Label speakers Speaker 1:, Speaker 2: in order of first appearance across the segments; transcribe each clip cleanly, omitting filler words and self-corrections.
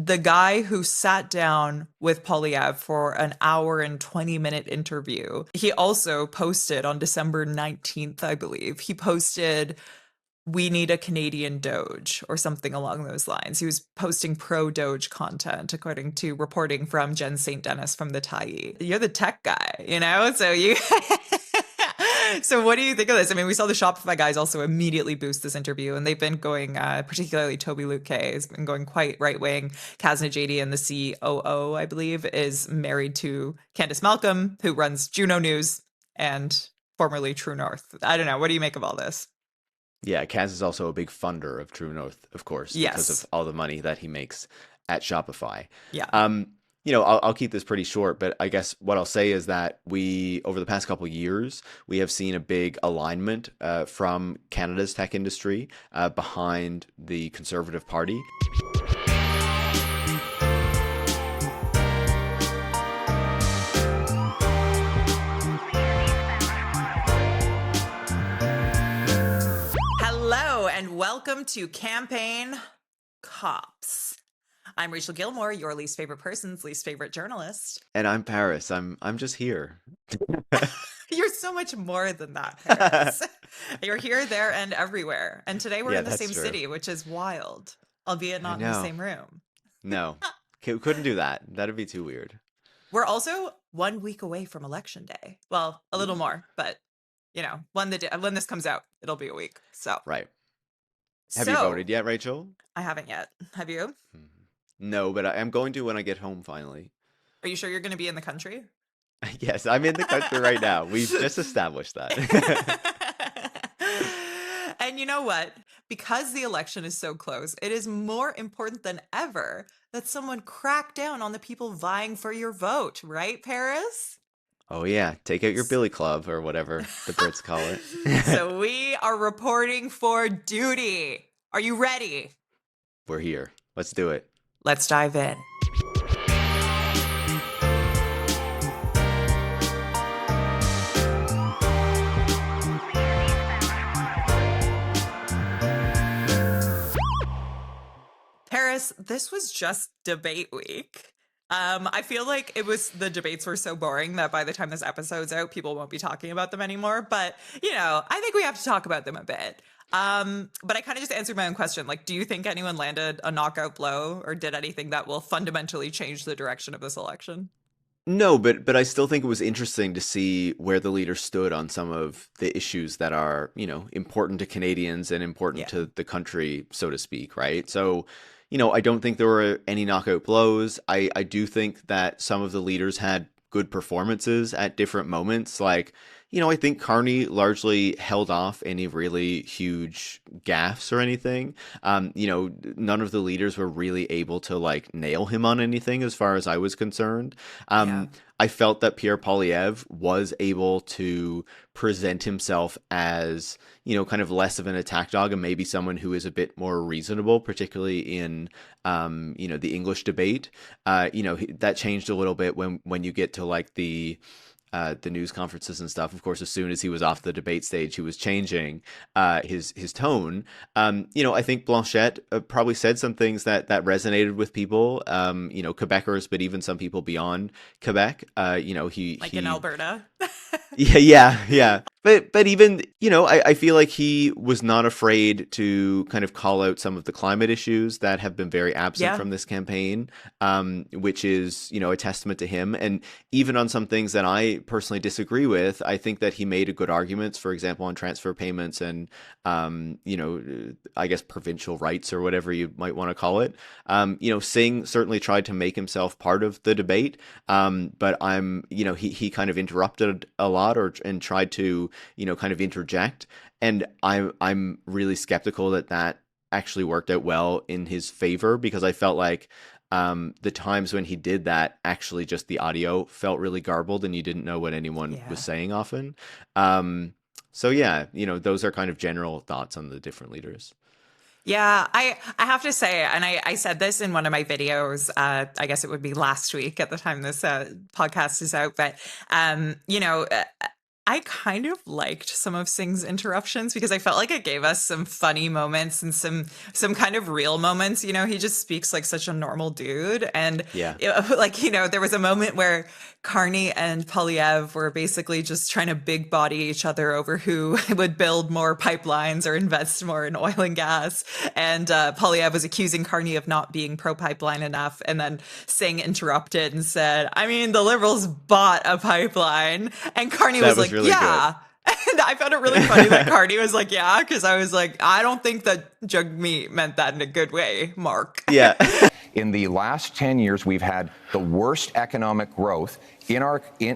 Speaker 1: the guy who sat down with Polyev for an hour and 20-minute interview, he also posted on December 19th, I believe, he posted, "We need a Canadian Doge," or something along those lines. He was posting pro Doge content, according to reporting from Jen St. Dennis from the Tyee. You're the tech guy, you know? So you. So what do you think of this? I mean, we saw the Shopify guys also immediately boost this interview, and they've been going, particularly Toby Luke has been going quite right wing. Kaz Najadian, the COO, I believe, is married to Candice Malcolm, who runs Juno News and formerly True North. I don't know. What do you make of all this?
Speaker 2: Yeah, Kaz is also a big funder of True North, of course, because
Speaker 1: Yes.
Speaker 2: of all the money that he makes at Shopify.
Speaker 1: Yeah.
Speaker 2: I'll keep this pretty short, but I guess what I'll say is that over the past couple of years, we have seen a big alignment from Canada's tech industry behind the Conservative Party.
Speaker 1: Hello and welcome to Campaign Cops. I'm Rachel Gilmore, your least favorite person's least favorite journalist.
Speaker 2: And I'm Paris. I'm just here.
Speaker 1: You're so much more than that, Paris. You're here, there, and everywhere. And today we're
Speaker 2: Yeah,
Speaker 1: in the
Speaker 2: that's
Speaker 1: same
Speaker 2: true.
Speaker 1: city, which is wild, albeit
Speaker 2: I
Speaker 1: not in the
Speaker 2: know.
Speaker 1: same room.
Speaker 2: No, couldn't do that. That'd be too weird.
Speaker 1: We're also 1 week away from Election Day. Well, a little more, but when this comes out, it'll be a week. So,
Speaker 2: Right. Have you voted yet, Rachel?
Speaker 1: I haven't yet. Have you?
Speaker 2: No, but I am going to when I get home finally.
Speaker 1: Are you sure you're going to be in the country?
Speaker 2: Yes, I'm in the country right now. We've just established that.
Speaker 1: And you know what? Because the election is so close, it is more important than ever that someone crack down on the people vying for your vote, right, Paris?
Speaker 2: Oh yeah, take out your billy club or whatever the Brits call it.
Speaker 1: So we are reporting for duty. Are you ready?
Speaker 2: We're here. Let's do it.
Speaker 1: Let's dive in. Paris, this was just debate week. I feel like the debates were so boring that by the time this episode's out, people won't be talking about them anymore. But, I think we have to talk about them a bit. But I kind of just answered my own question. Like, do you think anyone landed a knockout blow or did anything that will fundamentally change the direction of this election?
Speaker 2: No, but I still think it was interesting to see where the leader stood on some of the issues that are, important to Canadians and important to the country, so to speak, right? So, I don't think there were any knockout blows. I do think that some of the leaders had good performances at different moments. Like, I think Carney largely held off any really huge gaffes or anything. None of the leaders were really able to nail him on anything as far as I was concerned. I felt that Pierre Poilievre was able to present himself as, kind of less of an attack dog and maybe someone who is a bit more reasonable, particularly in, the English debate. That changed a little bit when you get to the news conferences and stuff. Of course, as soon as he was off the debate stage, he was changing his tone. I think Blanchette probably said some things that resonated with people, Quebecers, but even some people beyond Quebec.
Speaker 1: In Alberta.
Speaker 2: Yeah. But even, I feel like he was not afraid to kind of call out some of the climate issues that have been very absent from this campaign, which is, a testament to him. And even on some things that I personally disagree with, I think that he made a good arguments, for example, on transfer payments and, I guess provincial rights or whatever you might want to call it. Singh certainly tried to make himself part of the debate, but he kind of interrupted a lot and tried to, kind of interject. And I'm really skeptical that actually worked out well in his favor, because I felt like the times when he did that, actually just the audio felt really garbled and you didn't know what anyone was saying often. So yeah, those are kind of general thoughts on the different leaders.
Speaker 1: Yeah, I have to say, and I said this in one of my videos, I guess it would be last week at the time this podcast is out, but, I kind of liked some of Singh's interruptions because I felt like it gave us some funny moments and some kind of real moments. You know, he just speaks like such a normal dude. And
Speaker 2: Yeah.
Speaker 1: like, you know, there was a moment where Carney and Polyev were basically just trying to big body each other over who would build more pipelines or invest more in oil and gas. And Polyev was accusing Carney of not being pro pipeline enough. And then Singh interrupted and said, I mean, the liberals bought a pipeline. And Carney
Speaker 2: That
Speaker 1: was
Speaker 2: was
Speaker 1: like,
Speaker 2: really good.
Speaker 1: yeah. And I found it really funny that Carney was like, yeah, because I was like, I don't think that Jagmeet meant that in a good way, Mark.
Speaker 2: Yeah.
Speaker 3: In the last 10 years, we've had the worst economic growth in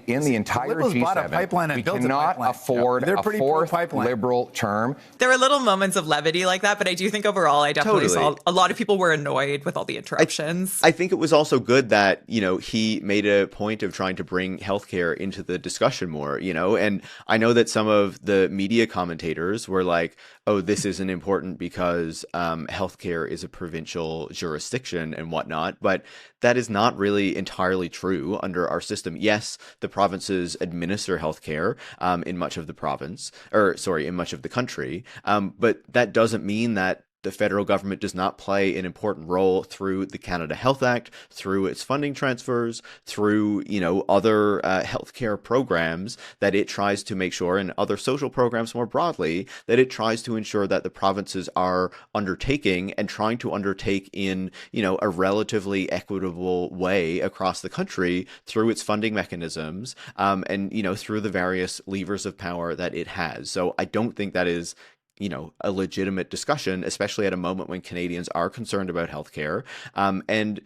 Speaker 3: the entire
Speaker 4: Liberals bought a pipeline
Speaker 3: G7.
Speaker 4: and
Speaker 3: We
Speaker 4: built a
Speaker 3: cannot
Speaker 4: pipeline.
Speaker 3: afford
Speaker 4: They're
Speaker 3: a
Speaker 4: pretty
Speaker 3: fourth
Speaker 4: pro-pipeline.
Speaker 3: liberal term.
Speaker 1: There were little moments of levity like that, but I do think overall, I definitely
Speaker 2: Totally.
Speaker 1: saw a lot of people were annoyed with all the interruptions.
Speaker 2: I think it was also good that, you know, he made a point of trying to bring healthcare into the discussion more, you know, and I know that some of the media commentators were like, oh, this isn't important because healthcare is a provincial jurisdiction and whatnot, but that is not really entirely true under our system. Yes, the provinces administer healthcare in much of the province, or sorry, in much of the country, but that doesn't mean that the federal government does not play an important role through the Canada Health Act, through its funding transfers, through, you know, other healthcare programs that it tries to make sure, and other social programs more broadly, that it tries to ensure that the provinces are undertaking and trying to undertake in, you know, a relatively equitable way across the country through its funding mechanisms, and, you know, through the various levers of power that it has. So I don't think that is, you know, a legitimate discussion, especially at a moment when Canadians are concerned about healthcare. And,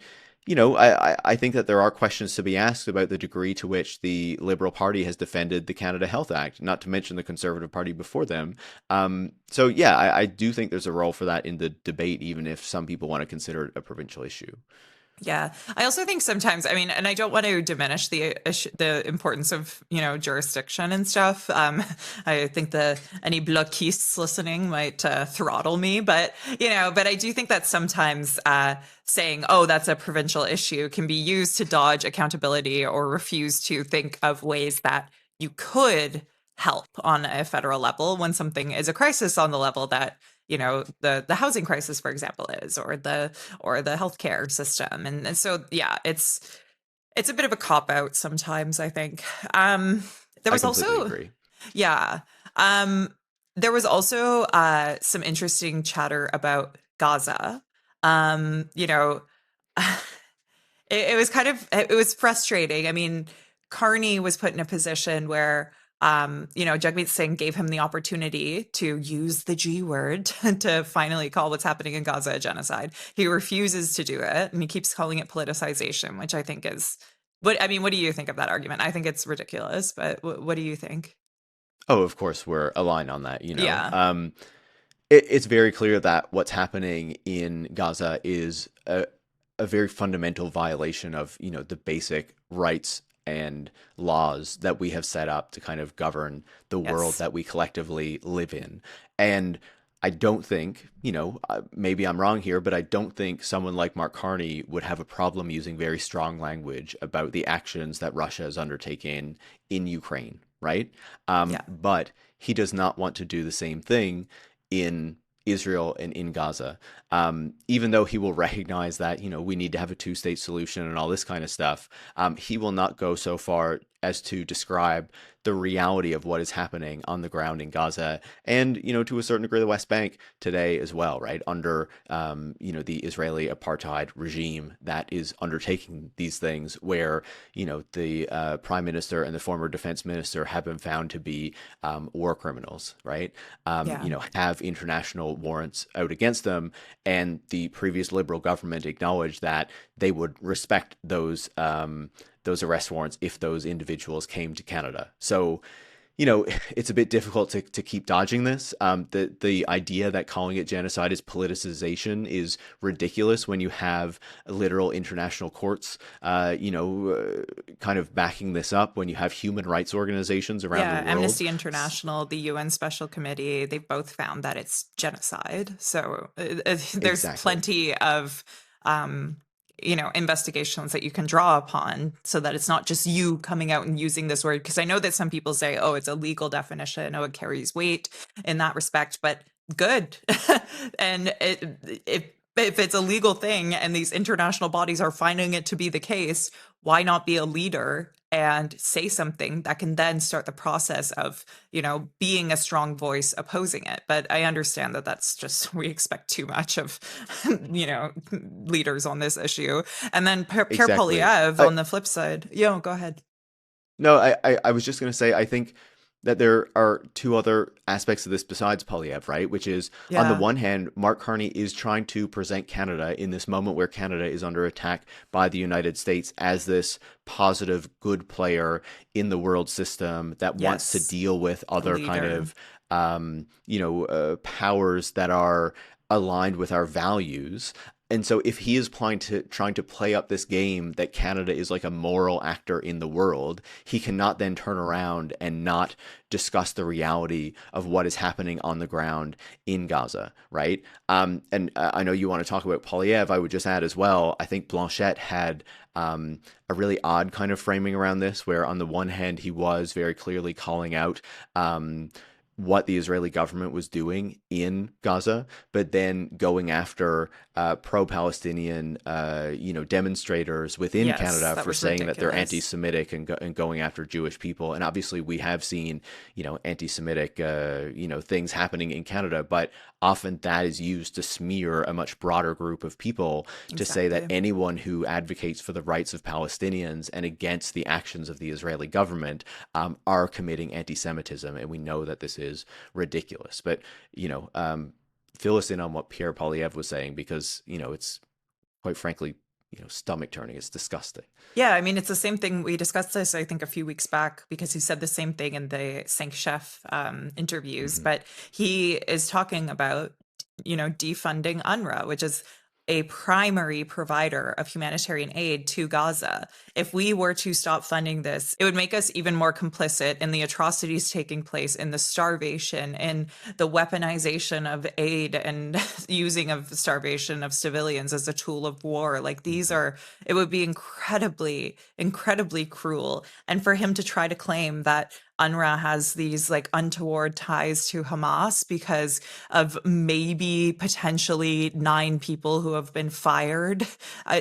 Speaker 2: you know, I think that there are questions to be asked about the degree to which the Liberal Party has defended the Canada Health Act, not to mention the Conservative Party before them. So, yeah, I do think there's a role for that in the debate, even if some people want to consider it a provincial issue.
Speaker 1: Yeah, I also think sometimes, I mean, and I don't want to diminish the importance of, you know, jurisdiction and stuff. I think any bloquists listening might throttle me, but you know, but I do think that sometimes saying, "Oh, that's a provincial issue," can be used to dodge accountability or refuse to think of ways that you could help on a federal level when something is a crisis on the level that, you know, the housing crisis, for example, is, or the healthcare system. And so, yeah, it's a bit of a cop out sometimes, I think. There
Speaker 2: I
Speaker 1: was
Speaker 2: completely
Speaker 1: also,
Speaker 2: agree.
Speaker 1: yeah, there was also some interesting chatter about Gaza. You know, it was kind of, it was frustrating. I mean, Carney was put in a position where, you know, Jagmeet Singh gave him the opportunity to use the G word to finally call what's happening in Gaza a genocide. He refuses to do it, and he keeps calling it politicization, which I think is, I mean, what do you think of that argument? I think it's ridiculous, but what do you think?
Speaker 2: Oh, of course, we're aligned on that, you know.
Speaker 1: Yeah.
Speaker 2: It's very clear that what's happening in Gaza is a very fundamental violation of, you know, the basic rights and laws that we have set up to kind of govern the world
Speaker 1: Yes.
Speaker 2: that we collectively live in. And I don't think, you know, maybe I'm wrong here, but I don't think someone like Mark Carney would have a problem using very strong language about the actions that Russia is undertaking in Ukraine, right?
Speaker 1: Yeah.
Speaker 2: But he does not want to do the same thing in Israel and in Gaza. Even though he will recognize that, you know, we need to have a two-state solution and all this kind of stuff, he will not go so far as to describe the reality of what is happening on the ground in Gaza and, you know, to a certain degree, the West Bank today as well, right? Under, you know, the Israeli apartheid regime that is undertaking these things where, you know, the prime minister and the former defense minister have been found to be war criminals, right?
Speaker 1: Yeah.
Speaker 2: You know, have international warrants out against them. And the previous Liberal government acknowledged that they would respect those arrest warrants if those individuals came to Canada. So, you know, it's a bit difficult to keep dodging this. The idea that calling it genocide is politicization is ridiculous when you have literal international courts, you know, kind of backing this up, when you have human rights organizations around
Speaker 1: Yeah,
Speaker 2: the world.
Speaker 1: Amnesty International, the UN Special Committee, they've both found that it's genocide. So there's
Speaker 2: Exactly.
Speaker 1: plenty of investigations that you can draw upon so that it's not just you coming out and using this word. Because I know that some people say, oh, it's a legal definition. Oh, it carries weight in that respect, but good. And if it's a legal thing and these international bodies are finding it to be the case, why not be a leader and say something that can then start the process of, being a strong voice opposing it? But I understand that that's just, we expect too much of, leaders on this issue. And then Pierre
Speaker 2: Exactly.
Speaker 1: Polyev on the flip side. Go ahead.
Speaker 2: No, I was just going to say, I think that there are two other aspects of this besides Polyev, right? Which is, on the
Speaker 1: Yeah.
Speaker 2: one hand, Mark Carney is trying to present Canada in this moment where Canada is under attack by the United States as this positive, good player in the world system that wants to
Speaker 1: Yes.
Speaker 2: deal with
Speaker 1: A
Speaker 2: other kind
Speaker 1: leader.
Speaker 2: of, powers that are aligned with our values. And so if he is trying to play up this game that Canada is like a moral actor in the world, he cannot then turn around and not discuss the reality of what is happening on the ground in Gaza, right? And I know you want to talk about Polyev. I would just add as well, I think Blanchette had a really odd kind of framing around this, where on the one hand, he was very clearly calling out what the Israeli government was doing in Gaza, but then going after pro-Palestinian, demonstrators within
Speaker 1: Yes,
Speaker 2: Canada
Speaker 1: that
Speaker 2: for
Speaker 1: was
Speaker 2: saying that they're
Speaker 1: ridiculous.
Speaker 2: anti-Semitic and going after Jewish people. And obviously, we have seen, anti-Semitic, things happening in Canada, but often that is used to smear a much broader group of people to say that
Speaker 1: Exactly.
Speaker 2: anyone who advocates for the rights of Palestinians and against the actions of the Israeli government are committing anti-Semitism, and we know that this is ridiculous. But fill us in on what Pierre Polyev was saying, because it's quite frankly stomach turning. It's disgusting.
Speaker 1: Yeah, I mean, it's the same thing. We discussed this, I think, a few weeks back because he said the same thing in the Cinq Chef interviews.
Speaker 2: Hmm.
Speaker 1: But he is talking about, defunding UNRWA, which is a primary provider of humanitarian aid to Gaza. If we were to stop funding this, it would make us even more complicit in the atrocities taking place, in the starvation, in the weaponization of aid and using of starvation of civilians as a tool of war. Like these
Speaker 2: Hmm.
Speaker 1: are, it would be incredibly, incredibly cruel. And for him to try to claim that UNRWA has these like untoward ties to Hamas because of maybe potentially 9 people who have been fired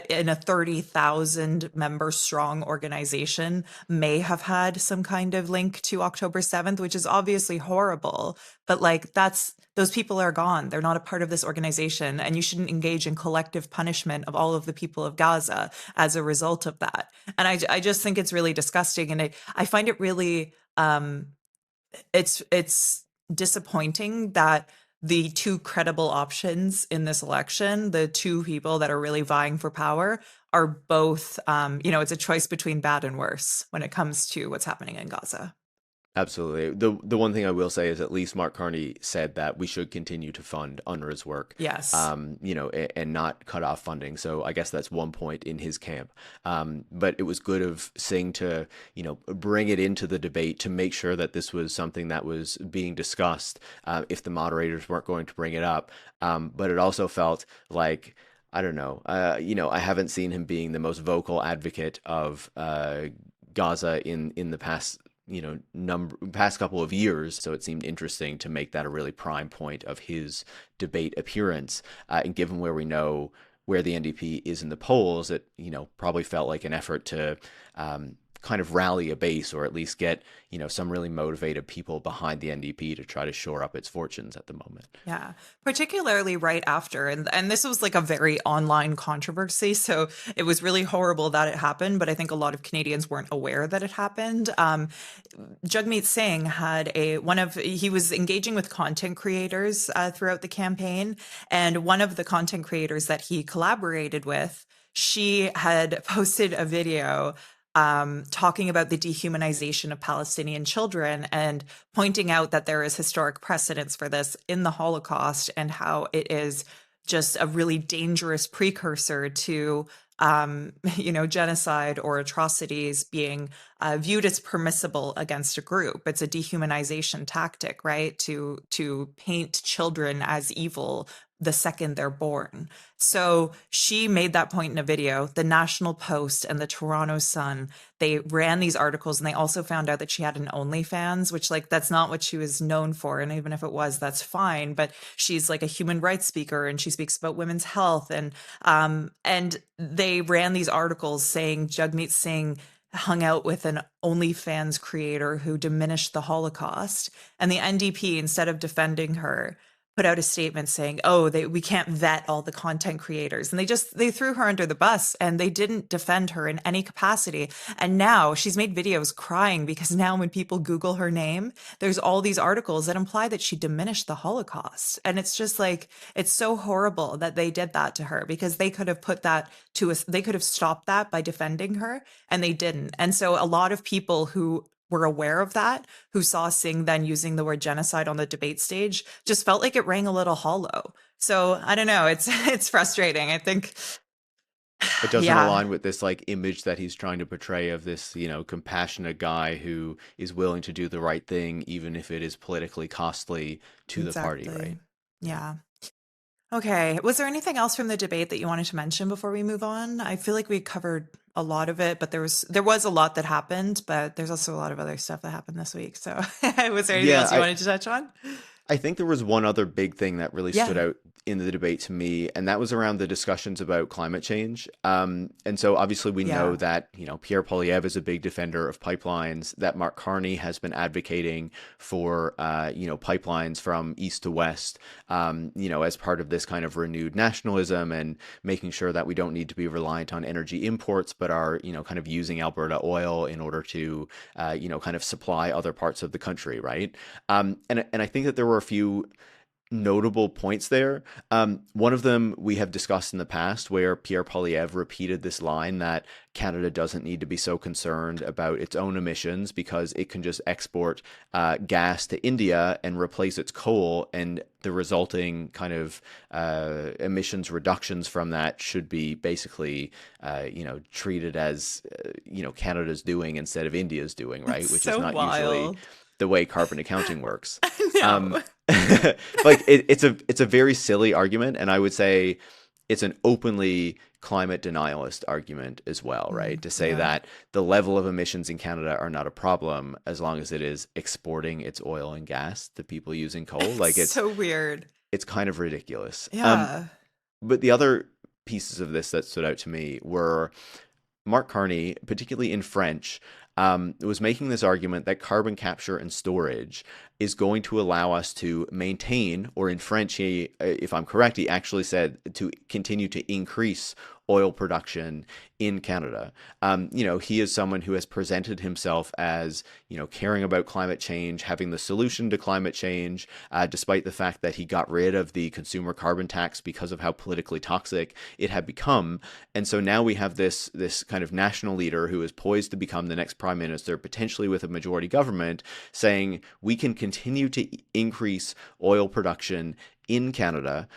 Speaker 1: in a 30,000 member strong organization may have had some kind of link to October 7th, which is obviously horrible. But like those people are gone. They're not a part of this organization. And you shouldn't engage in collective punishment of all of the people of Gaza as a result of that. And I just think it's really disgusting. And I find it really, it's disappointing that the two credible options in this election, the two people that are really vying for power, are both, it's a choice between bad and worse when it comes to what's happening in Gaza.
Speaker 2: Absolutely. The one thing I will say is at least Mark Carney said that we should continue to fund UNRWA's work,
Speaker 1: Yes.
Speaker 2: and not cut off funding. So I guess that's one point in his camp. But it was good of Singh to, bring it into the debate to make sure that this was something that was being discussed, if the moderators weren't going to bring it up. But it also felt like, I don't know, I haven't seen him being the most vocal advocate of Gaza in the past past couple of years. So it seemed interesting to make that a really prime point of his debate appearance. And given where we know where the NDP is in the polls, it probably felt like an effort to kind of rally a base, or at least get some really motivated people behind the NDP to try to shore up its fortunes at the moment.
Speaker 1: Yeah, particularly right after. And this was like a very online controversy. So it was really horrible that it happened, but I think a lot of Canadians weren't aware that it happened. Jagmeet Singh had he was engaging with content creators throughout the campaign. And one of the content creators that he collaborated with, she had posted a video talking about the dehumanization of Palestinian children and pointing out that there is historic precedence for this in the Holocaust and how it is just a really dangerous precursor to genocide or atrocities being viewed as permissible against a group. It's a dehumanization tactic, right? To paint children as evil the second they're born. So she made that point in a video. The National Post and the Toronto Sun, they ran these articles, and they also found out that she had an OnlyFans, which like that's not what she was known for. And even if it was, that's fine. But she's like a human rights speaker, and she speaks about women's health. And they ran these articles saying Jagmeet Singh hung out with an OnlyFans creator who diminished the Holocaust. And the NDP, instead of defending her, put out a statement saying, "Oh, we can't vet all the content creators," and they threw her under the bus, and they didn't defend her in any capacity. And now she's made videos crying because now when people Google her name, there's all these articles that imply that she diminished the Holocaust, and it's just like it's so horrible that they did that to her, because they could have put that to us. They could have stopped that by defending her, and they didn't. And so a lot of people who were aware of that, who saw Singh then using the word genocide on the debate stage, just felt like it rang a little hollow. So I don't know. It's frustrating. I think
Speaker 2: it doesn't
Speaker 1: yeah,
Speaker 2: align with this like image that he's trying to portray of this, compassionate guy who is willing to do the right thing, even if it is politically costly to the party, right?
Speaker 1: Yeah. Okay. Was there anything else from the debate that you wanted to mention before we move on? I feel like we covered a lot of it, but there was a lot that happened, but there's also a lot of other stuff that happened this week. So was there anything else you wanted to touch on?
Speaker 2: I think there was one other big thing that really stood out in the debate to me, and that was around the discussions about climate change. And so obviously we know that, Pierre Poilievre is a big defender of pipelines, that Mark Carney has been advocating for, pipelines from east to west, as part of this kind of renewed nationalism and making sure that we don't need to be reliant on energy imports, but are, kind of using Alberta oil in order to, kind of supply other parts of the country, right? And I think that there were a few notable points there. One of them we have discussed in the past, where Pierre Poilievre repeated this line that Canada doesn't need to be so concerned about its own emissions because it can just export gas to India and replace its coal, and the resulting kind of emissions reductions from that should be basically, treated as, Canada's doing instead of India's doing, right?
Speaker 1: It's
Speaker 2: Which
Speaker 1: so
Speaker 2: is not
Speaker 1: wild.
Speaker 2: usually the way carbon accounting works.
Speaker 1: No.
Speaker 2: Like it's a very silly argument, and I would say it's an openly climate denialist argument as well, right? To say that the level of emissions in Canada are not a problem as long as it is exporting its oil and gas to people using coal. Like it's
Speaker 1: so weird.
Speaker 2: It's kind of ridiculous.
Speaker 1: Yeah.
Speaker 2: But the other pieces of this that stood out to me were Mark Carney, particularly in French, was making this argument that carbon capture and storage is going to allow us to maintain, or in French, if I'm correct, he actually said to continue to increase oil production in Canada. He is someone who has presented himself as, caring about climate change, having the solution to climate change, despite the fact that he got rid of the consumer carbon tax because of how politically toxic it had become. And so now we have this kind of national leader who is poised to become the next prime minister, potentially with a majority government, saying we can continue to increase oil production in Canada,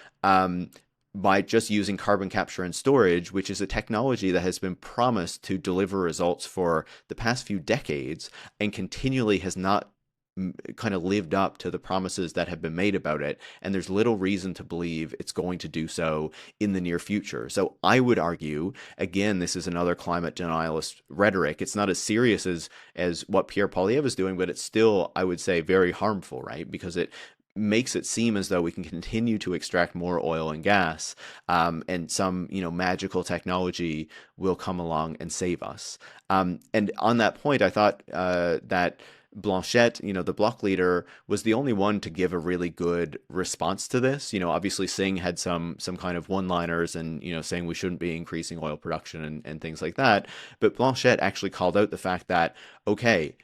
Speaker 2: by just using carbon capture and storage, which is a technology that has been promised to deliver results for the past few decades and continually has not kind of lived up to the promises that have been made about it. And there's little reason to believe it's going to do so in the near future. So I would argue, again, this is another climate denialist rhetoric. It's not as serious as what Pierre Poilievre is doing, but it's still, I would say, very harmful, right? Because it makes it seem as though we can continue to extract more oil and gas, and some, magical technology will come along and save us. And on that point, I thought that Blanchette, the Bloc leader, was the only one to give a really good response to this. Obviously Singh had some kind of one-liners and, saying we shouldn't be increasing oil production and things like that. But Blanchette actually called out the fact that, okay,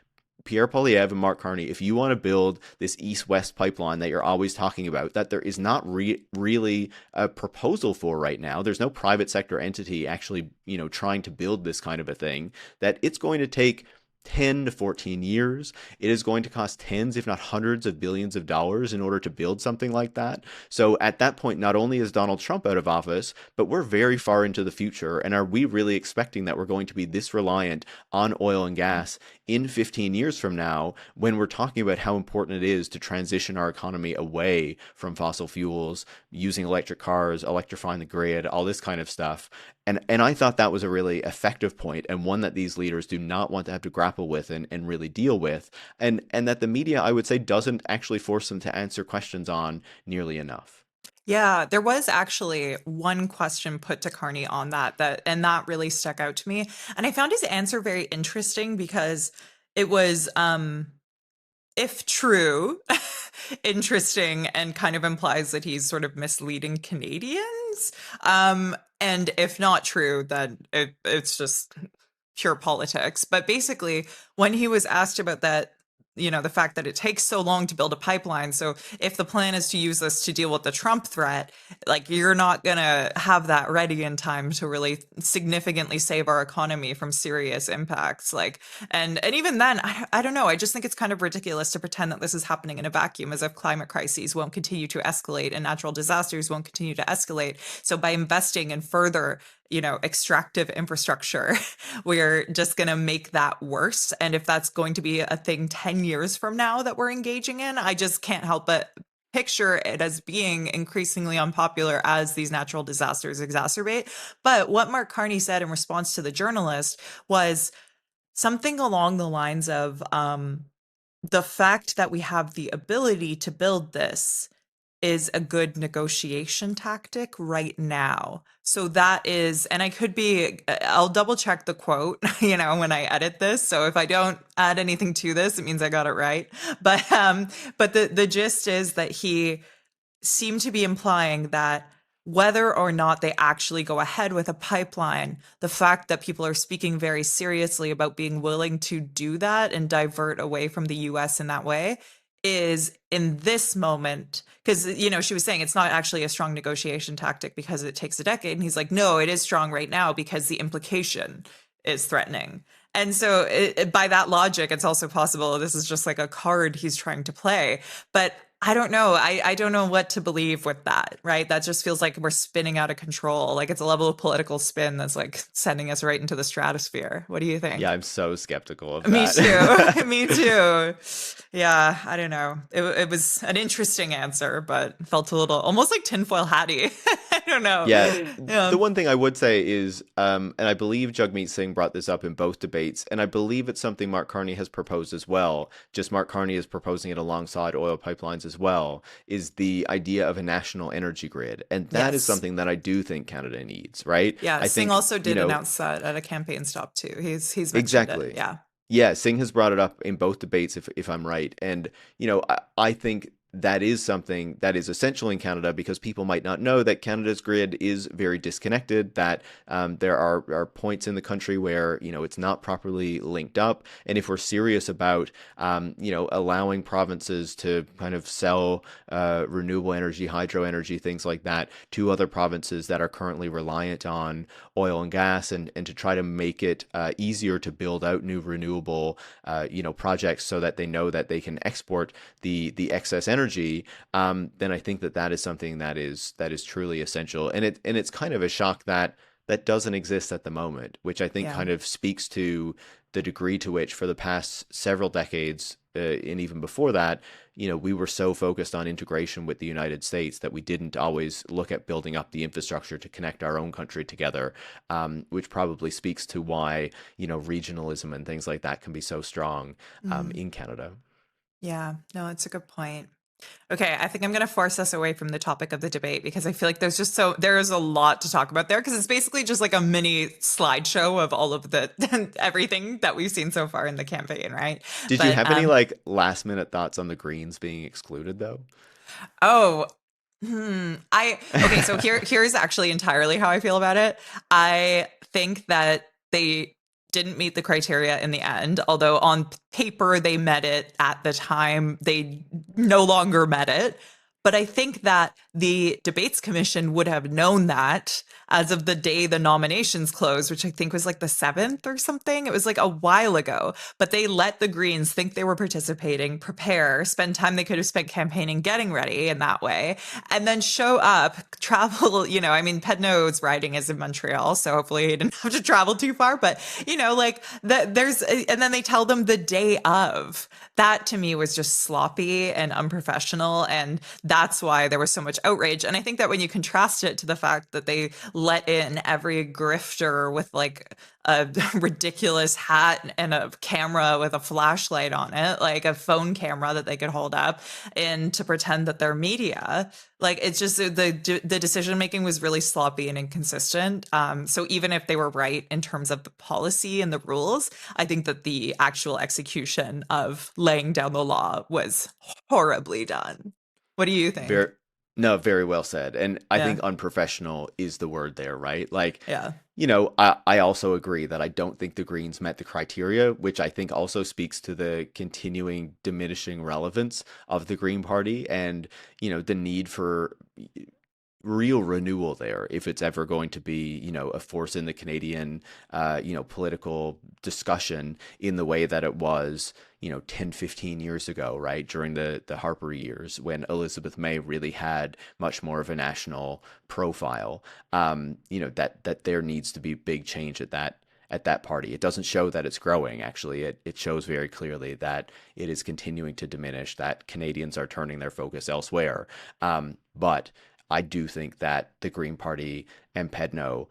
Speaker 2: Pierre Poilievre and Mark Carney, if you want to build this east-west pipeline that you're always talking about, that there is not really a proposal for right now, there's no private sector entity actually, trying to build this kind of a thing, that it's going to take 10 to 14 years. It is going to cost tens, if not hundreds of billions of dollars in order to build something like that. So at that point, not only is Donald Trump out of office, but we're very far into the future. And are we really expecting that we're going to be this reliant on oil and gas in 15 years from now, when we're talking about how important it is to transition our economy away from fossil fuels, using electric cars, electrifying the grid, all this kind of stuff? And I thought that was a really effective point, and one that these leaders do not want to have to grapple with and really deal with, and that the media, I would say, doesn't actually force them to answer questions on nearly enough.
Speaker 1: Yeah, there was actually one question put to Carney on and that really stuck out to me. And I found his answer very interesting because it was, if true, interesting, and kind of implies that he's sort of misleading Canadians. And if not true, then it's just pure politics. But basically, when he was asked about that, the fact that it takes so long to build a pipeline. So if the plan is to use this to deal with the Trump threat, like, you're not going to have that ready in time to really significantly save our economy from serious impacts. Like, and even then, I don't know. I just think it's kind of ridiculous to pretend that this is happening in a vacuum, as if climate crises won't continue to escalate and natural disasters won't continue to escalate. So by investing in further extractive infrastructure, we're just going to make that worse. And if that's going to be a thing 10 years from now that we're engaging in, I just can't help but picture it as being increasingly unpopular as these natural disasters exacerbate. But what Mark Carney said in response to the journalist was something along the lines of, the fact that we have the ability to build this is a good negotiation tactic right now. So that is, and I'll double check the quote, when I edit this. So if I don't add anything to this, it means I got it right. But the gist is that he seemed to be implying that whether or not they actually go ahead with a pipeline, the fact that people are speaking very seriously about being willing to do that and divert away from the US in that way is, in this moment, because, she was saying it's not actually a strong negotiation tactic because it takes a decade. And he's like, no, it is strong right now because the implication is threatening. And so by that logic, it's also possible this is just like a card he's trying to play. But I don't know. I don't know what to believe with that, right? That just feels like we're spinning out of control. Like, it's a level of political spin that's like sending us right into the stratosphere. What do you think?
Speaker 2: Yeah, I'm so skeptical of that.
Speaker 1: Me too. Me too. Yeah, I don't know. It was an interesting answer, but felt a little almost like tinfoil hatty. I don't know.
Speaker 2: Yeah. The one thing I would say is, and I believe Jagmeet Singh brought this up in both debates, and I believe it's something Mark Carney has proposed as well, just Mark Carney is proposing it alongside oil pipelines as well, is the idea of a national energy grid. And that is something that I do think Canada needs, right?
Speaker 1: Yeah,
Speaker 2: I
Speaker 1: Singh
Speaker 2: think,
Speaker 1: also did announce that at a campaign stop too. He's mentioned
Speaker 2: exactly.
Speaker 1: it. Yeah.
Speaker 2: Yeah, Singh has brought it up in both debates, if I'm right. And, I think that is something that is essential in Canada, because people might not know that Canada's grid is very disconnected, that there are points in the country where, it's not properly linked up. And if we're serious about, allowing provinces to kind of sell renewable energy, hydro energy, things like that to other provinces that are currently reliant on oil and gas, and to try to make it easier to build out new renewable, projects so that they know that they can export the excess energy, then I think that is something that is truly essential. And it's kind of a shock that doesn't exist at the moment, which I think kind of speaks to the degree to which, for the past several decades, and even before that, we were so focused on integration with the United States that we didn't always look at building up the infrastructure to connect our own country together, which probably speaks to why, regionalism and things like that can be so strong in Canada.
Speaker 1: Yeah, no, it's a good point. Okay, I think I'm going to force us away from the topic of the debate, because I feel like there is a lot to talk about there, because it's basically just like a mini slideshow of all of the everything that we've seen so far in the campaign, right?
Speaker 2: Did you have any like last minute thoughts on the Greens being excluded though?
Speaker 1: Oh, okay, so here's actually entirely how I feel about it. I think that they didn't meet the criteria in the end, although on paper they met it at the time. They no longer met it. But I think that the Debates Commission would have known that as of the day the nominations closed, which I think was like the 7th or something. It was like a while ago. But they let the Greens think they were participating, prepare, spend time they could have spent campaigning, getting ready in that way, and then show up, travel. I mean, Pedno's riding is in Montreal, so hopefully he didn't have to travel too far. But, like and then they tell them the day of. That to me was just sloppy and unprofessional. And that's why there was so much outrage. And I think that when you contrast it to the fact that they let in every grifter with like a ridiculous hat and a camera with a flashlight on it, like a phone camera that they could hold up and to pretend that they're media. Like, it's just the decision making was really sloppy and inconsistent. So even if they were right in terms of the policy and the rules, I think that the actual execution of laying down the law was horribly done. What do you think?
Speaker 2: No, very well said. And I think
Speaker 1: Yeah.
Speaker 2: unprofessional is the word there, right? Like,
Speaker 1: Yeah.
Speaker 2: I also agree that I don't think the Greens met the criteria, which I think also speaks to the continuing diminishing relevance of the Green Party and, the need for real renewal there if it's ever going to be, a force in the Canadian, political discussion in the way that it was, 10, 15 years ago, right? During the Harper years when Elizabeth May really had much more of a national profile, that there needs to be big change at that party. It doesn't show that it's growing, actually. It shows very clearly that it is continuing to diminish, that Canadians are turning their focus elsewhere. But I do think that the Green Party and Pedno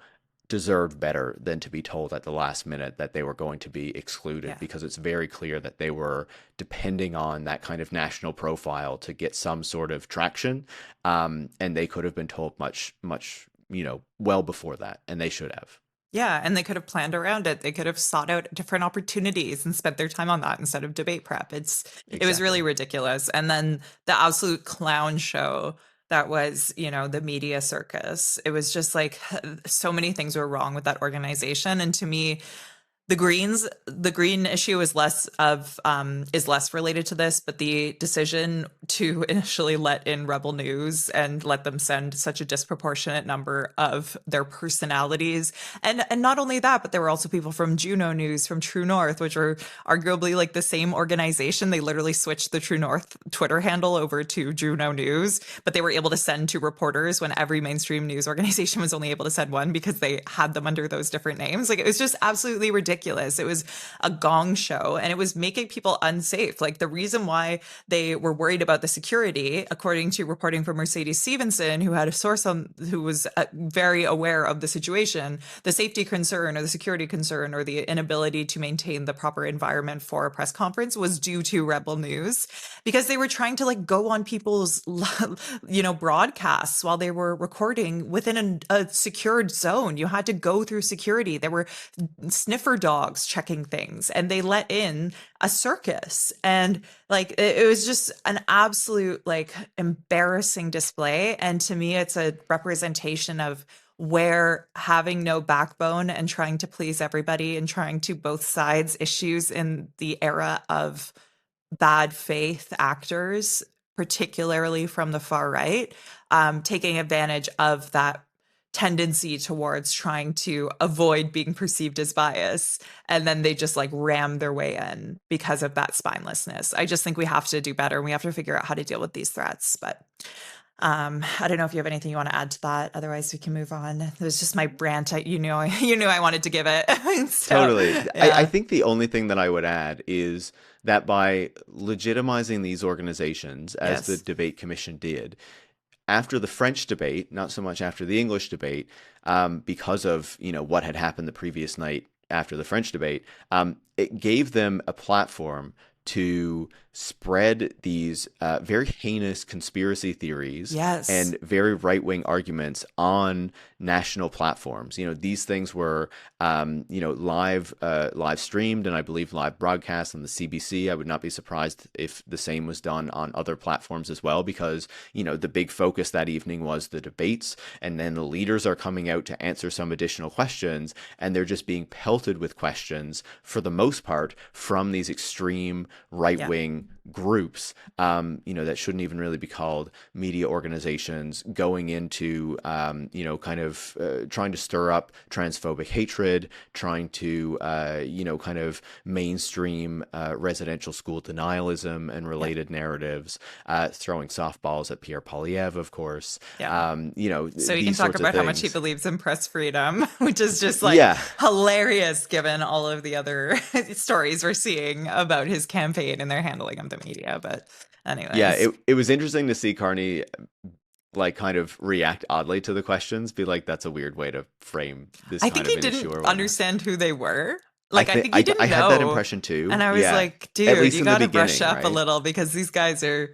Speaker 2: deserved better than to be told at the last minute that they were going to be excluded, because it's very clear that they were depending on that kind of national profile to get some sort of traction. And they could have been told much, much, well before that, and they should have.
Speaker 1: Yeah, and they could have planned around it. They could have sought out different opportunities and spent their time on that instead of debate prep. It was really
Speaker 2: Exactly.
Speaker 1: ridiculous. And then the absolute clown show that was, the media circus. It was just like so many things were wrong with that organization. And to me, the green issue is less related to this, but the decision to initially let in Rebel News and let them send such a disproportionate number of their personalities, and not only that, but there were also people from Juno News, from True North, which are arguably like the same organization. They literally switched the True North Twitter handle over to Juno News, but they were able to send two reporters when every mainstream news organization was only able to send one because they had them under those different names. Like, it was just absolutely ridiculous. It was a gong show, and it was making people unsafe. Like, the reason why they were worried about the security, according to reporting from Mercedes Stevenson, who had a source who was very aware of the situation, the safety concern or the security concern or the inability to maintain the proper environment for a press conference was due to Rebel News, because they were trying to like go on people's broadcasts while they were recording within a secured zone. You had to go through security. There were sniffer dogs checking things, and they let in a circus, and like it was just an absolute like embarrassing display. And to me, it's a representation of where having no backbone and trying to please everybody and trying to both sides issues in the era of bad faith actors, particularly from the far right, taking advantage of that tendency towards trying to avoid being perceived as bias. And then they just like ram their way in because of that spinelessness. I just think we have to do better, and we have to figure out how to deal with these threats. But I don't know if you have anything you want to add to that. Otherwise, we can move on. It was just my rant. You knew I wanted to give it. So,
Speaker 2: Totally.
Speaker 1: yeah.
Speaker 2: I think the only thing that I would add is that by legitimizing these organizations, as the
Speaker 1: Yes.
Speaker 2: debate commission did, after the French debate, not so much after the English debate, because of what had happened the previous night after the French debate, it gave them a platform to spread these very heinous conspiracy theories
Speaker 1: Yes.
Speaker 2: and very right-wing arguments on national platforms. These things were, live streamed, and I believe live broadcast on the CBC. I would not be surprised if the same was done on other platforms as well, because, the big focus that evening was the debates, and then the leaders are coming out to answer some additional questions, and they're just being pelted with questions for the most part from these extreme right-wing groups, that shouldn't even really be called media organizations, going into, kind of trying to stir up transphobic hatred, trying to, kind of mainstream residential school denialism and related narratives, throwing softballs at Pierre Poilievre, of course.
Speaker 1: So you can talk about how much he believes in press freedom, which is just hilarious given all of the other stories we're seeing about his campaign and their handling of the media. But anyways.
Speaker 2: Yeah, it was interesting to see Carney kind of react oddly to the questions, be like, that's a weird way to frame this kind of an issue.
Speaker 1: I think he didn't understand who they were.
Speaker 2: I think he didn't know. I had that impression too.
Speaker 1: And I was like, dude, you got to brush up a little, because these guys are...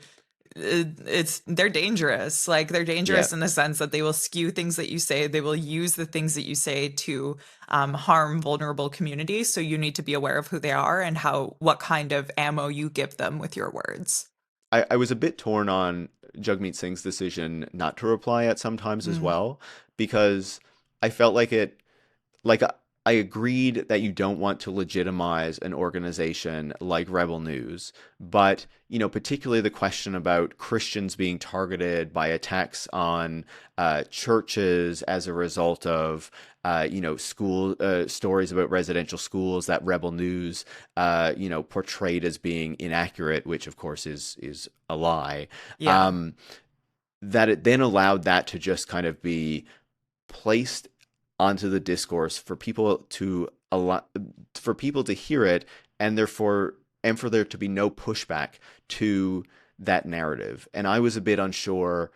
Speaker 1: they're dangerous. They're dangerous in the sense that they will skew things that you say. They will use the things that you say to harm vulnerable communities. So you need to be aware of who they are and what kind of ammo you give them with your words.
Speaker 2: I was a bit torn on Jagmeet Singh's decision not to reply at some times as well, because I felt I agreed that you don't want to legitimize an organization like Rebel News, but, particularly the question about Christians being targeted by attacks on churches as a result of, school stories about residential schools that Rebel News, portrayed as being inaccurate, which of course is a lie. That it then allowed that to just kind of be placed onto the discourse for people to hear it, and for there to be no pushback to that narrative. And I was a bit unsure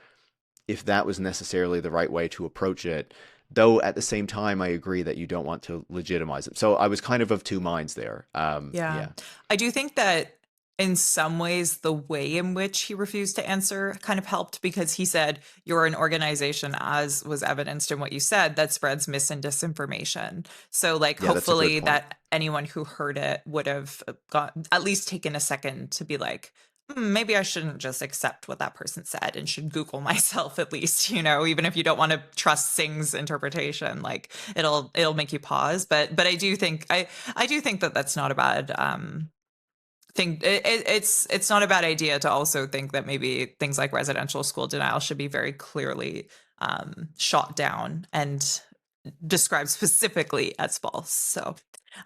Speaker 2: if that was necessarily the right way to approach it, though at the same time I agree that you don't want to legitimize it. So I was kind of two minds there. I
Speaker 1: do think that in some ways, the way in which he refused to answer kind of helped, because he said, you're an organization, as was evidenced in what you said, that spreads mis and disinformation. So hopefully that anyone who heard it would have at least taken a second to be like, maybe I shouldn't just accept what that person said and should Google myself at least, even if you don't want to trust Singh's interpretation, it'll make you pause. But I do think that that's not a bad thing. It's not a bad idea to also think that maybe things like residential school denial should be very clearly shot down and described specifically as false. So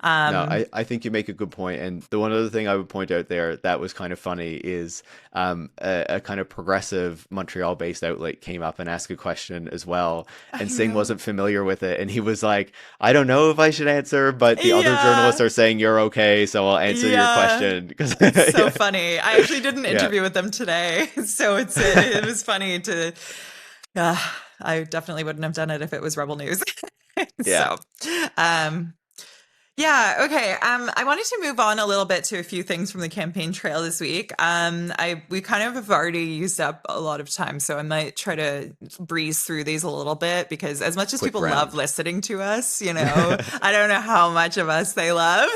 Speaker 2: no, I think you make a good point. And the one other thing I would point out there that was kind of funny is a kind of progressive Montreal-based outlet came up and asked a question as well. And Singh wasn't familiar with it. And he was like, I don't know if I should answer, but the other journalists are saying you're okay, so I'll answer your question.
Speaker 1: It's so funny. I actually did an interview with them today. So it was funny to... I definitely wouldn't have done it if it was Rebel News.
Speaker 2: Yeah.
Speaker 1: Okay. I wanted to move on a little bit to a few things from the campaign trail this week. We kind of have already used up a lot of time, so I might try to breeze through these a little bit, because as much as people love listening to us, I don't know how much of us they love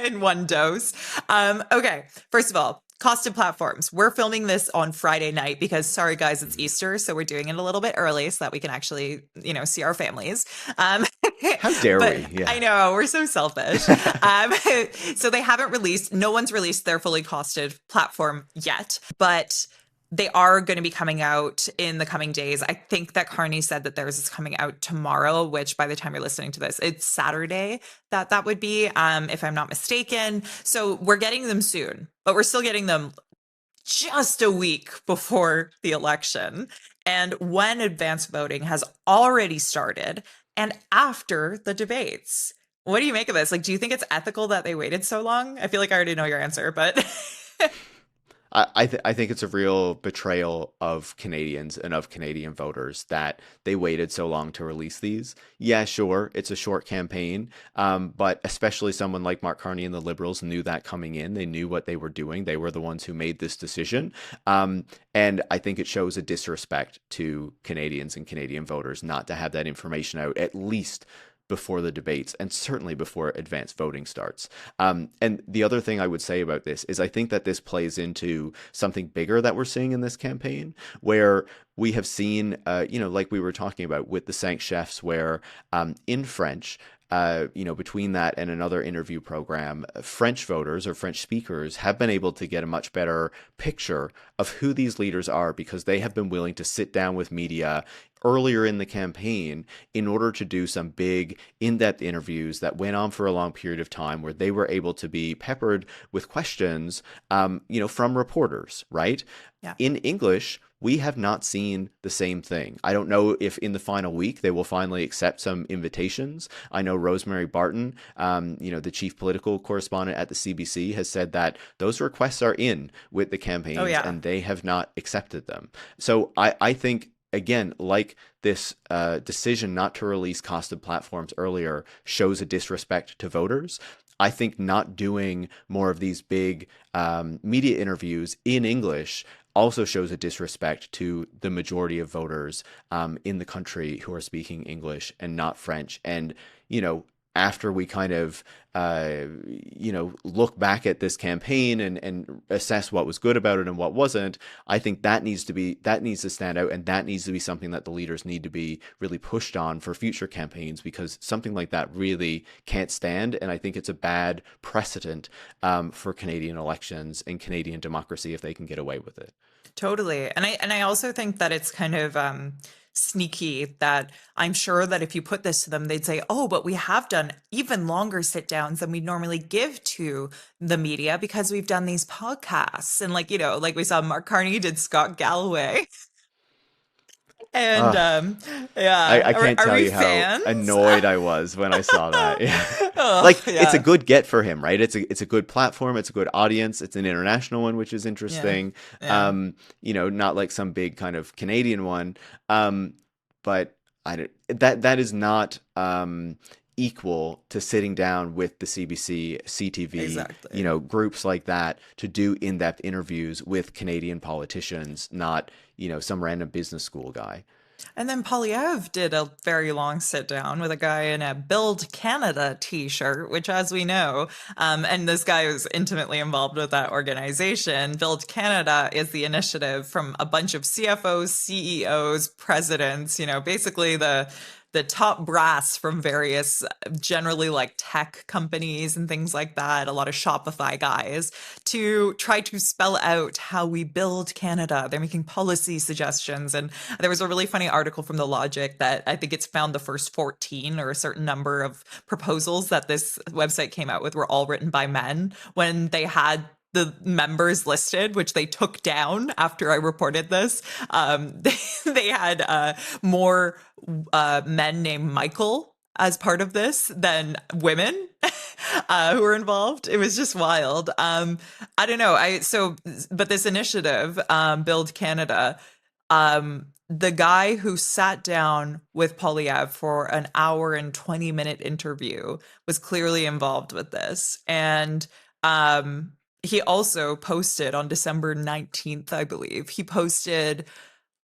Speaker 1: in one dose. Okay. First of all, costed platforms. We're filming this on Friday night because, sorry guys, it's Easter, so we're doing it a little bit early so that we can actually, see our families.
Speaker 2: How dare we? Yeah.
Speaker 1: I know, we're so selfish. So they haven't released, no one's released their fully costed platform yet, but they are going to be coming out in the coming days. I think that Carney said that theirs is coming out tomorrow, which by the time you're listening to this, it's Saturday that would be, if I'm not mistaken. So we're getting them soon, but we're still getting them just a week before the election. And when advanced voting has already started and after the debates. What do you make of this? Do you think it's ethical that they waited so long? I feel like I already know your answer, but...
Speaker 2: I think it's a real betrayal of Canadians and of Canadian voters that they waited so long to release these. Yeah, sure, it's a short campaign, but especially someone like Mark Carney and the Liberals knew that coming in. They knew what they were doing. They were the ones who made this decision. And I think it shows a disrespect to Canadians and Canadian voters not to have that information out, at least before the debates, and certainly before advanced voting starts. And the other thing I would say about this is I think that this plays into something bigger that we're seeing in this campaign, where we have seen, like we were talking about with the cinq chefs, where in French, between that and another interview program, French voters or French speakers have been able to get a much better picture of who these leaders are because they have been willing to sit down with media earlier in the campaign in order to do some big in-depth interviews that went on for a long period of time where they were able to be peppered with questions, from reporters, right?
Speaker 1: Yeah.
Speaker 2: In English, we have not seen the same thing. I don't know if in the final week they will finally accept some invitations. I know Rosemary Barton, the chief political correspondent at the CBC, has said that those requests are in with the campaigns and they have not accepted them. So I think, again, like this decision not to release costed platforms earlier shows a disrespect to voters. I think not doing more of these big media interviews in English also shows a disrespect to the majority of voters in the country who are speaking English and not French. And, after we kind of, look back at this campaign and assess what was good about it and what wasn't, I think that needs to stand out, and that needs to be something that the leaders need to be really pushed on for future campaigns, because something like that really can't stand. And I think it's a bad precedent for Canadian elections and Canadian democracy if they can get away with it.
Speaker 1: Totally. And I also think that it's kind of sneaky that I'm sure that if you put this to them, they'd say, oh, but we have done even longer sit downs than we normally give to the media because we've done these podcasts. And like we saw Mark Carney did Scott Galloway. And
Speaker 2: I can't
Speaker 1: are
Speaker 2: tell
Speaker 1: we
Speaker 2: you
Speaker 1: fans?
Speaker 2: how annoyed I was when I saw that. Yeah.
Speaker 1: Oh,
Speaker 2: It's a good get for him, right? It's a good platform. It's a good audience. It's an international one, which is interesting.
Speaker 1: Yeah.
Speaker 2: Not like some big kind of Canadian one. But that is not equal to sitting down with the CBC, CTV,
Speaker 1: Exactly.
Speaker 2: Groups like that to do in-depth interviews with Canadian politicians, not, some random business school guy.
Speaker 1: And then Polyev did a very long sit down with a guy in a Build Canada t-shirt, which, as we know, and this guy was intimately involved with that organization. Build Canada is the initiative from a bunch of CFOs, CEOs, presidents, basically the top brass from various generally like tech companies and things like that, a lot of Shopify guys, to try to spell out how we build Canada. They're making policy suggestions. And there was a really funny article from The Logic that I think it's found the first 14 or a certain number of proposals that this website came out with were all written by men when they had the members listed, which they took down after I reported this. They had more men named Michael as part of this than women who were involved. It was just wild. I don't know. But this initiative, Build Canada, the guy who sat down with Polyev for an hour and 20-minute interview was clearly involved with this. And he also posted on December 19th, I believe, he posted,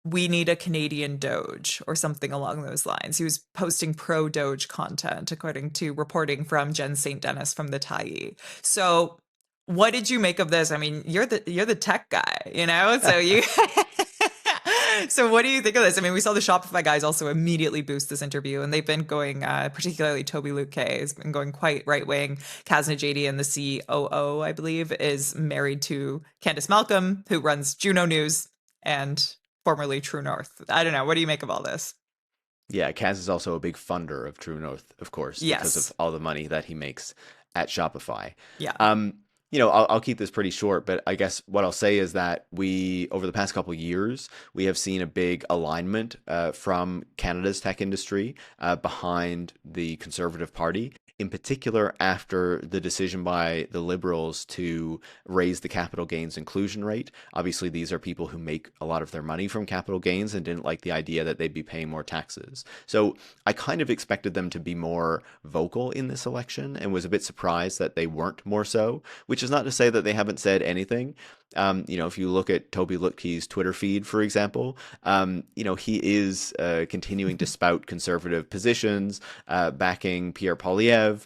Speaker 1: we need a Canadian Doge or something along those lines. He was posting pro-Doge content, according to reporting from Jen St. Dennis from the Tyee. So what did you make of this? I mean, you're the tech guy, so you... So what do you think of this? I mean, we saw the Shopify guys also immediately boost this interview, and they've been going, particularly Toby Luke has been going quite right-wing. Kaz Najadian, the COO, I believe, is married to Candice Malcolm, who runs Juno News and formerly True North. I don't know. What do you make of all this?
Speaker 2: Yeah, Kaz is also a big funder of True North, of course, because of all the money that he makes at Shopify.
Speaker 1: Yeah.
Speaker 2: I'll keep this pretty short, but I guess what I'll say is that over the past couple of years, we have seen a big alignment from Canada's tech industry behind the Conservative Party. In particular, after the decision by the Liberals to raise the capital gains inclusion rate. Obviously, these are people who make a lot of their money from capital gains and didn't like the idea that they'd be paying more taxes. So I kind of expected them to be more vocal in this election and was a bit surprised that they weren't more so, which is not to say that they haven't said anything. If you look at Toby Lutke's Twitter feed, for example, he is continuing to spout conservative positions, backing Pierre Poilievre.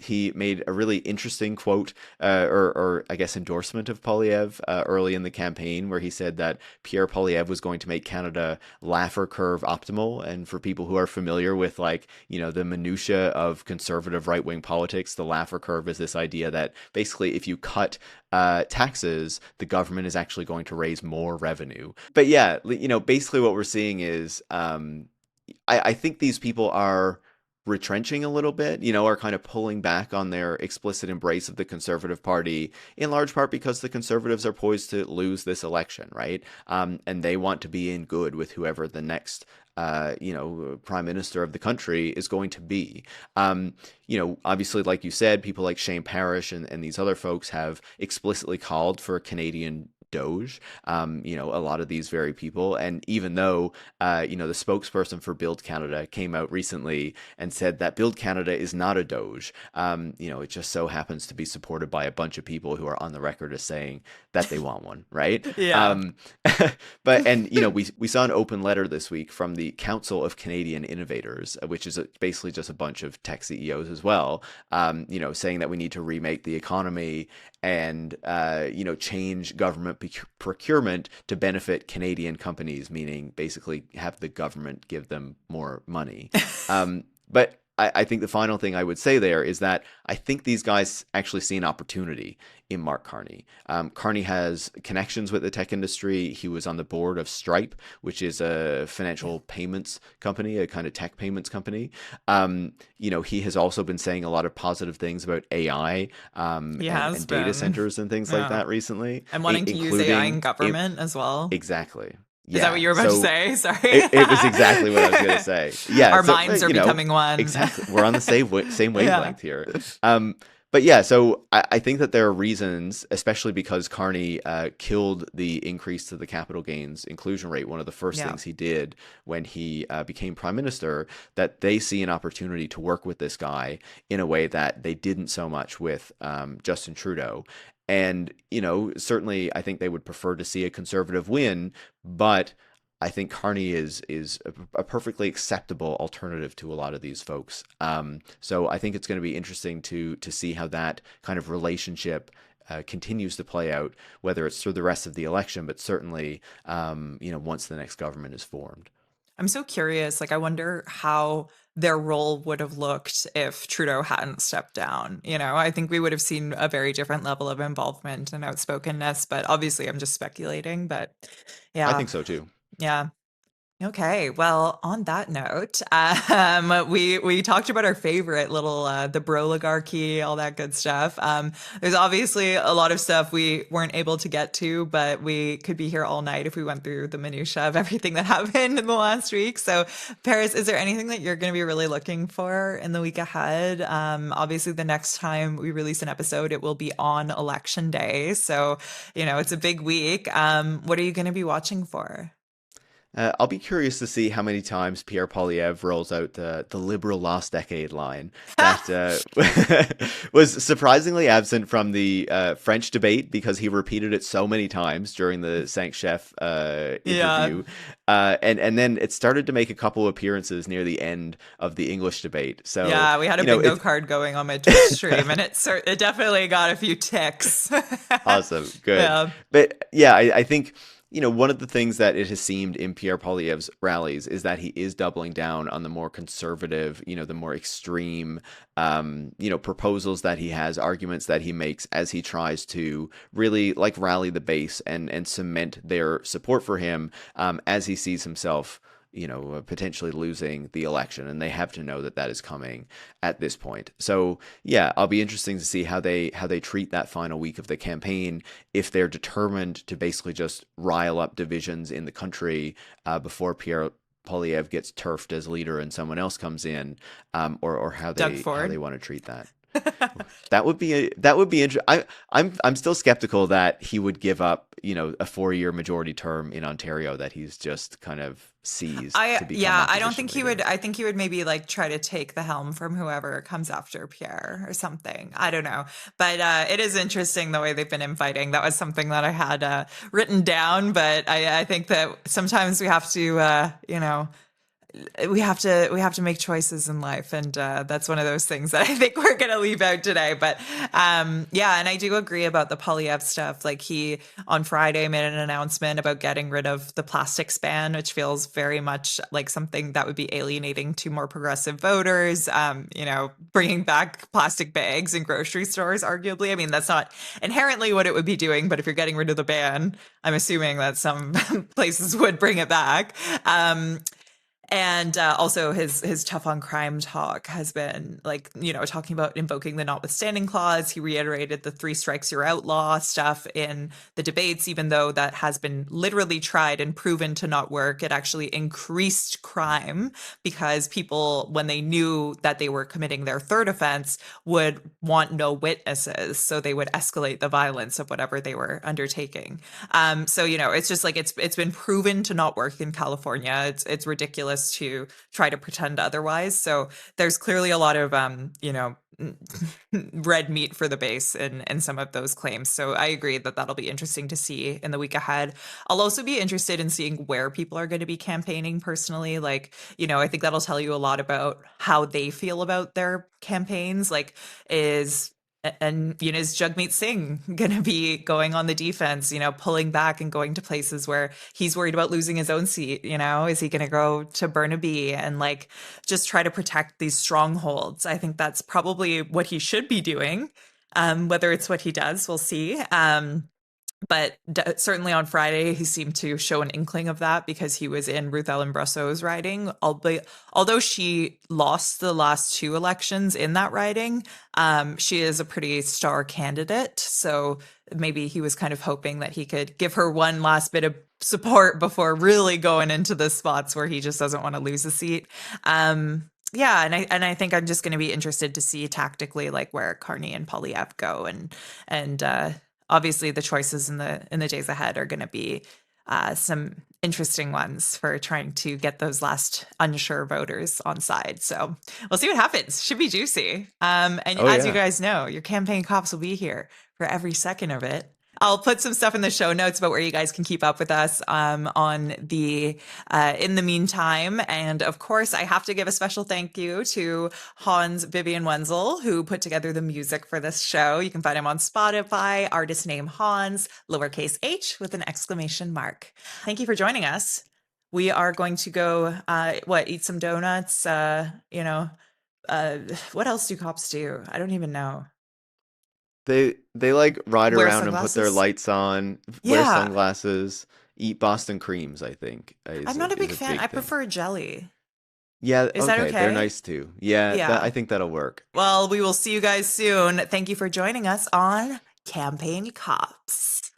Speaker 2: He made a really interesting quote, or I guess endorsement of Poilievre early in the campaign, where he said that Pierre Poilievre was going to make Canada Laffer curve optimal. And for people who are familiar with the minutia of conservative right-wing politics, the Laffer curve is this idea that basically if you cut taxes, the government is actually going to raise more revenue. But yeah, basically what we're seeing is I think these people are retrenching a little bit, are kind of pulling back on their explicit embrace of the Conservative Party, in large part because the Conservatives are poised to lose this election, right? And they want to be in good with whoever the next prime minister of the country is going to be. Obviously, like you said, people like Shane Parrish and these other folks have explicitly called for a Canadian Doge, a lot of these very people. And even though, the spokesperson for Build Canada came out recently and said that Build Canada is not a Doge, it just so happens to be supported by a bunch of people who are on the record as saying that they want one, right?
Speaker 1: Yeah.
Speaker 2: We saw an open letter this week from the Council of Canadian Innovators, which is basically just a bunch of tech CEOs as well, saying that we need to remake the economy and, change government procurement to benefit Canadian companies, meaning basically have the government give them more money. But I think the final thing I would say there is that I think these guys actually see an opportunity in Mark Carney. Carney has connections with the tech industry. He was on the board of Stripe, which is a financial payments company, a kind of tech payments company. He has also been saying a lot of positive things about AI and data centers and things like that recently.
Speaker 1: And wanting to use AI in government as well.
Speaker 2: Exactly.
Speaker 1: Yeah. Is that what you were about to say? Sorry.
Speaker 2: It was exactly what I was going to say. Yeah.
Speaker 1: Our minds are becoming one.
Speaker 2: Exactly. We're on the same wavelength here. But yeah, so I think that there are reasons, especially because Carney killed the increase to the capital gains inclusion rate, one of the first things he did when he became prime minister, that they see an opportunity to work with this guy in a way that they didn't so much with Justin Trudeau. And, certainly I think they would prefer to see a conservative win, but I think Carney is a perfectly acceptable alternative to a lot of these folks. So I think it's going to be interesting to see how that kind of relationship continues to play out, whether it's through the rest of the election, but certainly, once the next government is formed.
Speaker 1: I'm so curious. I wonder how their role would have looked if Trudeau hadn't stepped down. I think we would have seen a very different level of involvement and outspokenness, but obviously I'm just speculating, but yeah.
Speaker 2: I think so too.
Speaker 1: Yeah. Okay, well, on that note, we talked about our favorite little the Broligarchy, all that good stuff. There's obviously a lot of stuff we weren't able to get to, but we could be here all night if we went through the minutia of everything that happened in the last week. So, Paris, is there anything that you're going to be really looking for in the week ahead? Obviously, the next time we release an episode, it will be on Election Day. So, it's a big week. What are you going to be watching for?
Speaker 2: I'll be curious to see how many times Pierre Poilievre rolls out the liberal lost decade line that was surprisingly absent from the French debate because he repeated it so many times during the Cinq Chefs interview. And then it started to make a couple appearances near the end of the English debate. So
Speaker 1: yeah, we had a bingo card going on my Twitch stream, and it definitely got a few ticks.
Speaker 2: Awesome, good. Yeah. But yeah, I think one of the things that it has seemed in Pierre Poilievre's rallies is that he is doubling down on the more conservative, the more extreme, proposals that he has, arguments that he makes as he tries to really rally the base and cement their support for him as he sees himself potentially losing the election, and they have to know that that is coming at this point. So yeah, I'll be interesting to see how they treat that final week of the campaign, if they're determined to basically just rile up divisions in the country before Pierre Poilievre gets turfed as leader and someone else comes in, or how they want to treat that. That would be interesting. I'm still skeptical that he would give up, a 4-year majority term in Ontario that he's just kind of seized to become
Speaker 1: I don't
Speaker 2: opposition
Speaker 1: think he
Speaker 2: leader.
Speaker 1: would. I think he would maybe like try to take the helm from whoever comes after Pierre or something. I don't know, but it is interesting the way they've been infighting. That was something that I had written down, but I think that sometimes we have to, we have to make choices in life, and that's one of those things that I think we're gonna leave out today. But yeah, and I do agree about the Polyev stuff. Like, he on Friday made an announcement about getting rid of the plastics ban, which feels very much like something that would be alienating to more progressive voters. Bringing back plastic bags in grocery stores, arguably. I mean, that's not inherently what it would be doing, but if you're getting rid of the ban, I'm assuming that some places would bring it back. And also his tough on crime talk has been like, talking about invoking the notwithstanding clause. He reiterated the 3 strikes you're outlaw stuff in the debates, even though that has been literally tried and proven to not work. It actually increased crime because people, when they knew that they were committing their 3rd offense, would want no witnesses. So they would escalate the violence of whatever they were undertaking. So, it's just like it's been proven to not work in California. It's ridiculous to try to pretend otherwise. So there's clearly a lot of red meat for the base in some of those claims. So I agree that that'll be interesting to see in the week ahead. I'll also be interested in seeing where people are going to be campaigning personally. Like, I think that'll tell you a lot about how they feel about their campaigns. Like, is Jagmeet Singh going to be going on the defense, pulling back and going to places where he's worried about losing his own seat? Is he going to go to Burnaby and like just try to protect these strongholds? I think that's probably what he should be doing. Whether it's what he does, we'll see. But certainly on Friday, he seemed to show an inkling of that because he was in Ruth Ellen Brosseau's riding. Although she lost the last 2 elections in that riding, she is a pretty star candidate. So maybe he was kind of hoping that he could give her one last bit of support before really going into the spots where he just doesn't want to lose a seat. Yeah, and I think I'm just going to be interested to see tactically like where Carney and Polyev go, and obviously the choices in the days ahead are going to be some interesting ones for trying to get those last unsure voters on side. So we'll see what happens. Should be juicy. And as you guys know, your campaign cops will be here for every second of it. I'll put some stuff in the show notes about where you guys can keep up with us on the in the meantime. And of course, I have to give a special thank you to Hans Vivian Wenzel, who put together the music for this show. You can find him on Spotify, artist name Hans, lowercase h with an exclamation mark. Thank you for joining us. We are going to go, eat some donuts. What else do cops do? I don't even know.
Speaker 2: They like ride
Speaker 1: Wear
Speaker 2: around and put their
Speaker 1: sunglasses?
Speaker 2: lights on, wear sunglasses, eat Boston creams, I think.
Speaker 1: I'm not a big fan. I prefer jelly.
Speaker 2: Yeah,
Speaker 1: Is that okay?
Speaker 2: They're nice too. Yeah. I think that'll work.
Speaker 1: Well, we will see you guys soon. Thank you for joining us on Campaign Cops.